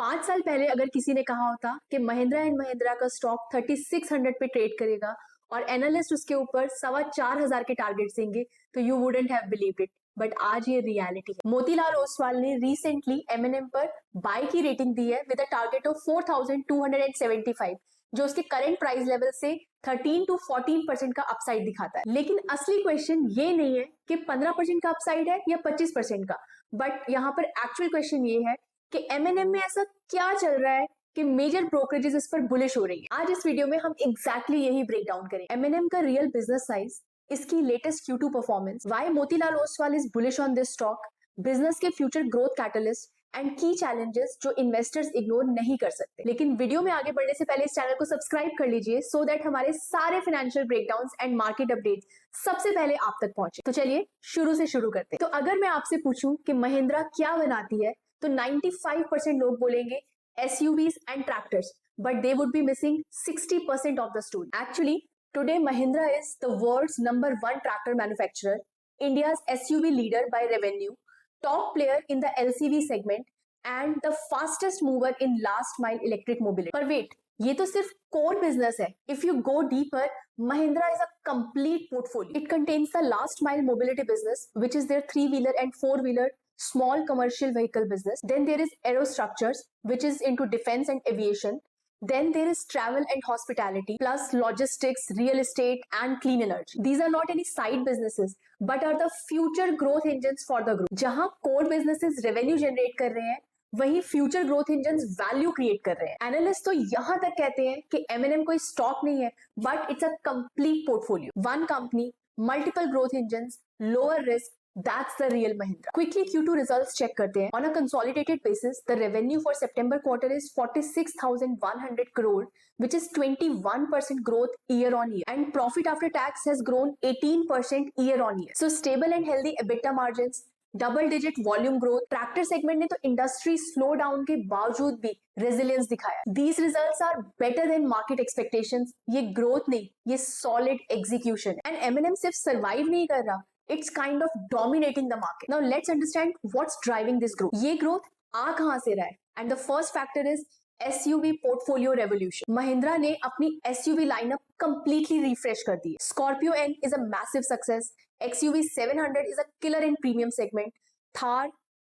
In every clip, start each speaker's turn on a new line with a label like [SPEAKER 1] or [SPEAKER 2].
[SPEAKER 1] 5 साल पहले अगर किसी ने कहा होता कि महिंद्रा एंड महिंद्रा का स्टॉक 3600 पे ट्रेड करेगा और एनालिस्ट उसके ऊपर 4,500 के टारगेट देंगे तो you wouldn't have believed it, but आज ये रियलिटी है। मोतीलाल ओसवाल ने रिसेंटली एमएनएम पर बाय की रेटिंग दी है विद अ टारगेट ऑफ 4,275, जो उसके करंट प्राइस लेवल से 13 to 14% का अपसाइड दिखाता है। लेकिन असली क्वेश्चन ये नहीं है कि 15% का अपसाइड है या 25% का, बट यहाँ पर एक्चुअल क्वेश्चन ये है कि एमएनएम में ऐसा क्या चल रहा है कि मेजर ब्रोकरेजेस इस पर बुलिश हो रही है। आज इस वीडियो में हम एग्जैक्टली यही ब्रेक डाउन करेंगे। एमएनएम का रियल बिजनेस साइज, इसकी latest Q2 performance, why Motilal Oswal is bullish on this stock, business के फ्यूचर ग्रोथ कैटलिस्ट एंड की चैलेंजेस जो इन्वेस्टर्स इग्नोर नहीं कर सकते। लेकिन वीडियो में आगे बढ़ने से पहले इस चैनल को सब्सक्राइब कर लीजिए सो दैट हमारे सारे financial breakdowns and market updates सबसे पहले आप तक पहुंचे। तो चलिए शुरू से शुरू करते हैं। तो अगर मैं आपसे पूछूं कि महिंद्रा क्या बनाती है तो 95% लोग बोलेंगे SUVs and tractors, but they would be missing 60% of the story. Actually, today Mahindra is the world's #1 tractor manufacturer, India's SUV leader by revenue, top player in the LCV segment, and the fastest mover in last mile electric mobility. पर wait, ये तो सिर्फ core business है. If you go deeper, Mahindra is a complete portfolio. It contains the last mile mobility business, which is their 3-wheeler and 4-wheeler small commercial vehicle business. Then there is aerostructures, which is into defense and aviation. Then there is travel and hospitality, plus logistics, real estate, and clean energy. These are not any side businesses, but are the future growth engines for the group. जहां core businesses revenue generate कर रहे हैं, वही future growth engine value create कर रहे हैं। Analyst तो यहां तक कहते हैं कि एमएनएम कोई स्टॉक नहीं है, but it's a complete portfolio, one company, multiple growth engine, lower risk. That's the real Mahindra. Quickly Q2 results check करते हैं. On a consolidated basis, the revenue for September quarter is 46,100 crore, which is 21% growth year on year, and profit after tax has grown 18% year on year. So stable and healthy EBITDA margins, double digit volume growth. Tractor segment ने तो industry slow down के बावजूद भी resilience दिखाया. These results are better than market expectations. ये growth नहीं, ये solid execution. And MNM सिर्फ सर्वाइव नहीं कर रहा, it's kind of dominating the market. Now let's understand what's driving this growth. ये growth आ कहां से रहा है? And the first factor is SUV portfolio revolution. Mahindra ने अपनी SUV lineup completely refresh कर दी है. Scorpio N is a massive success. XUV 700 is a killer in premium segment. Thar,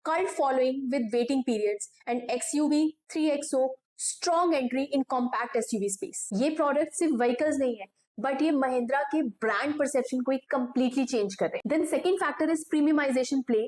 [SPEAKER 1] cult following with waiting periods, and XUV 3XO strong entry in compact SUV space. ये product सिर्फ vehicles नहीं है, but ये महिंद्रा के brand perception को completely change कर रहे हैं. Then second factor is premiumisation play.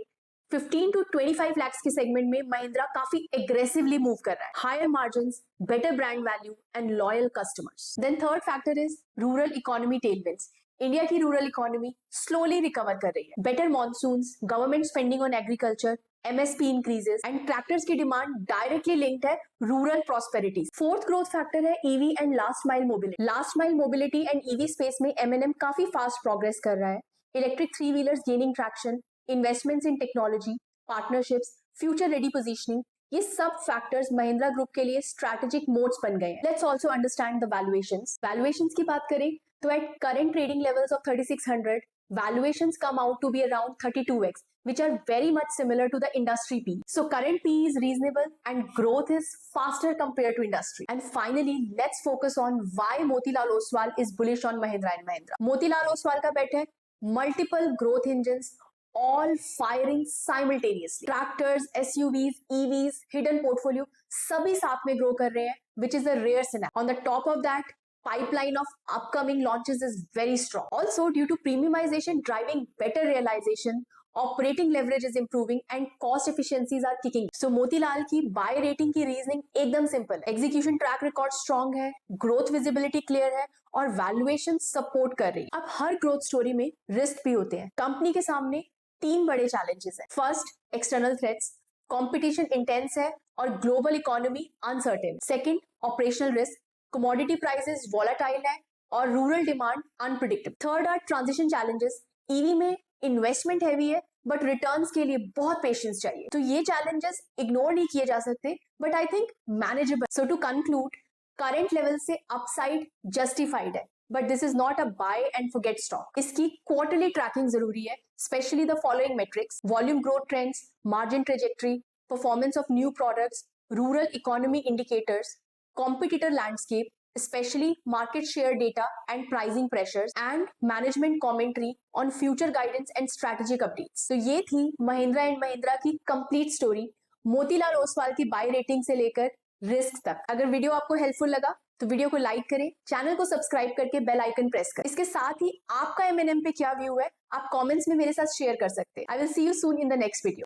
[SPEAKER 1] 15 to 25 lakhs के सेगमेंट में महिंद्रा काफी एग्रेसिवली मूव कर रहा है. Higher margins, better brand value and loyal customers. Then third factor is rural economy tailwinds. India की रूरल इकोनॉमी स्लोली रिकवर कर रही है. Better monsoons, government spending on agriculture, MSP increases, and tractors की demand directly linked है rural prosperity. Fourth growth factor है EV and last mile mobility. Last mile mobility and EV space में M N M काफी fast progress कर रहा है. Electric three wheelers gaining traction, investments in technology, partnerships, future ready positioning, ये सब factors Mahindra group के लिए स्ट्रैटेजिक मोड्स बन गए हैं. Let's also understand the valuations. Valuations की बात करें तो at current trading levels of 3600, valuations come out to be around 32x, which are very much similar to the industry P. So current P is reasonable and growth is faster compared to industry. And finally, let's focus on why Motilal Oswal is bullish on Mahindra and Mahindra. Motilal Oswal का bet है multiple growth engines all firing simultaneously. Tractors, SUVs, EVs, hidden portfolio सभी साथ में grow कर रहे हैं, which is a rare scenario. On the top of that, pipeline of upcoming launches is very strong. Also, due to premiumization driving better realization, operating leverage is improving and cost efficiencies are kicking. So Motilal की buy rating की reasoning एकदम simple. Execution track record strong है, growth visibility clear है और valuation support कर रही है. अब हर growth story में risk भी होते हैं. कंपनी के सामने 3 बड़े challenges हैं. First, external threats. Competition intense है और global economy uncertain. Second, operational risk. commodity prices volatile है और रूरल डिमांड unpredictable. Third are transition challenges. EV में इन्वेस्टमेंट हैवी है बट रिटर्न्स के लिए बहुत पेशेंस चाहिए. तो ये चैलेंजेस इग्नोर नहीं किए जा सकते, but I think manageable. So to conclude, current level से अपसाइड जस्टिफाइड है, but this is not a buy and forget stock. इसकी क्वार्टरली ट्रैकिंग जरूरी है, specially the following metrics: volume growth trends, margin trajectory, performance of new products, rural economy indicators, competitor landscape, especially market share data and pricing pressures, and management commentary on future guidance and strategic updates. तो ये थी Mahindra and Mahindra की complete story, Motilal Oswal की buy rating से लेकर risk तक। अगर video आपको हेल्पफुल लगा तो वीडियो को लाइक करें, चैनल को सब्सक्राइब करके बेल आइकन प्रेस करें। इसके साथ ही आपका एमएनएम पे क्या व्यू है आप कमेंट्स में मेरे साथ शेयर कर सकते हैं। I will see you soon in the next video.